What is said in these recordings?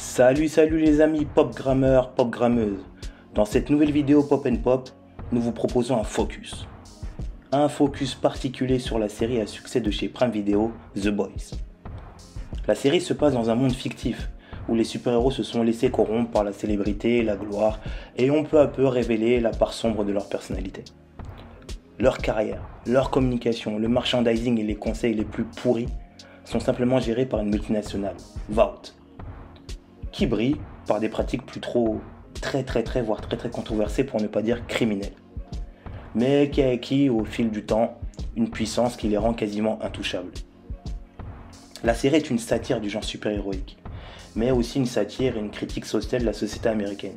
Salut les amis pop-grammeurs, pop-grammeuses. Dans cette nouvelle vidéo Pop & Pop, nous vous proposons un focus. Un focus particulier sur la série à succès de chez Prime Video, The Boys. La série se passe dans un monde fictif, où les super-héros se sont laissés corrompre par la célébrité, la gloire, et ont peu à peu révélé la part sombre de leur personnalité. Leur carrière, leur communication, le merchandising et les conseils les plus pourris sont simplement gérés par une multinationale, Vought, qui brille par des pratiques plus trop très controversées pour ne pas dire criminelles, mais qui a acquis au fil du temps une puissance qui les rend quasiment intouchables. La série est une satire du genre super-héroïque, mais aussi une satire et une critique sociale de la société américaine,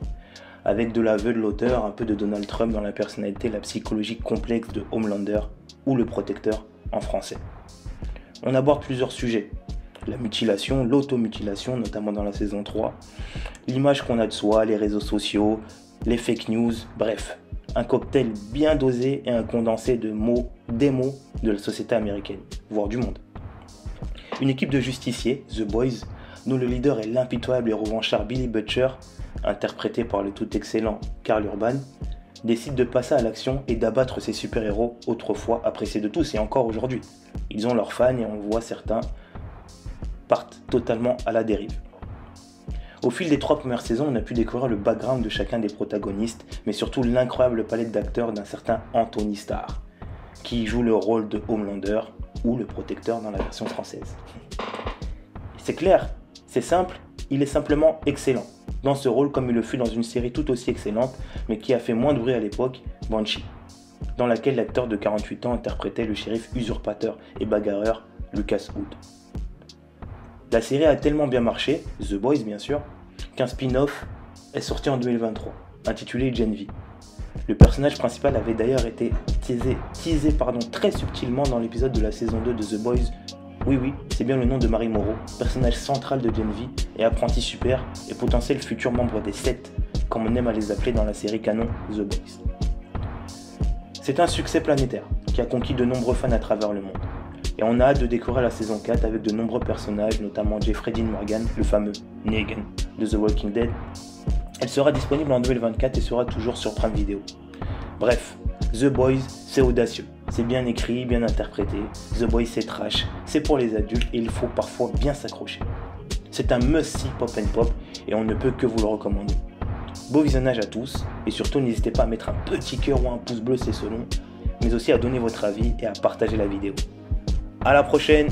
avec de l'aveu de l'auteur un peu de Donald Trump dans la personnalité et la psychologie complexe de Homelander ou le Protecteur en français. On aborde plusieurs sujets. La mutilation, l'automutilation, notamment dans la saison 3, l'image qu'on a de soi, les réseaux sociaux, les fake news, bref, un cocktail bien dosé et un condensé de des mots de la société américaine, voire du monde. Une équipe de justiciers, The Boys, dont le leader est l'impitoyable et revanchard Billy Butcher, interprété par le tout excellent Karl Urban, décide de passer à l'action et d'abattre ces super-héros autrefois appréciés de tous et encore aujourd'hui. Ils ont leurs fans et on voit certains partent totalement à la dérive. Au fil des 3 premières saisons, on a pu découvrir le background de chacun des protagonistes, mais surtout l'incroyable palette d'acteurs d'un certain Anthony Starr, qui joue le rôle de Homelander ou le Protecteur dans la version française. C'est clair, c'est simple, il est simplement excellent dans ce rôle comme il le fut dans une série tout aussi excellente, mais qui a fait moins de bruit à l'époque, Banshee, dans laquelle l'acteur de 48 ans interprétait le shérif usurpateur et bagarreur Lucas Hood. La série a tellement bien marché, The Boys bien sûr, qu'un spin-off est sorti en 2023, intitulé Gen V. Le personnage principal avait d'ailleurs été teasé très subtilement dans l'épisode de la saison 2 de The Boys. Oui, c'est bien le nom de Marie Moreau, personnage central de Gen V et apprenti super et potentiel futur membre des 7, comme on aime à les appeler dans la série canon The Boys. C'est un succès planétaire qui a conquis de nombreux fans à travers le monde. Et on a hâte de découvrir la saison 4 avec de nombreux personnages, notamment Jeffrey Dean Morgan, le fameux Negan de The Walking Dead. Elle sera disponible en 2024 et sera toujours sur Prime Video. Bref, The Boys, c'est audacieux, c'est bien écrit, bien interprété. The Boys, c'est trash, c'est pour les adultes et il faut parfois bien s'accrocher. C'est un must-see Pop & Pop et on ne peut que vous le recommander. Beau visionnage à tous et surtout n'hésitez pas à mettre un petit cœur ou un pouce bleu, c'est selon, mais aussi à donner votre avis et à partager la vidéo. À la prochaine!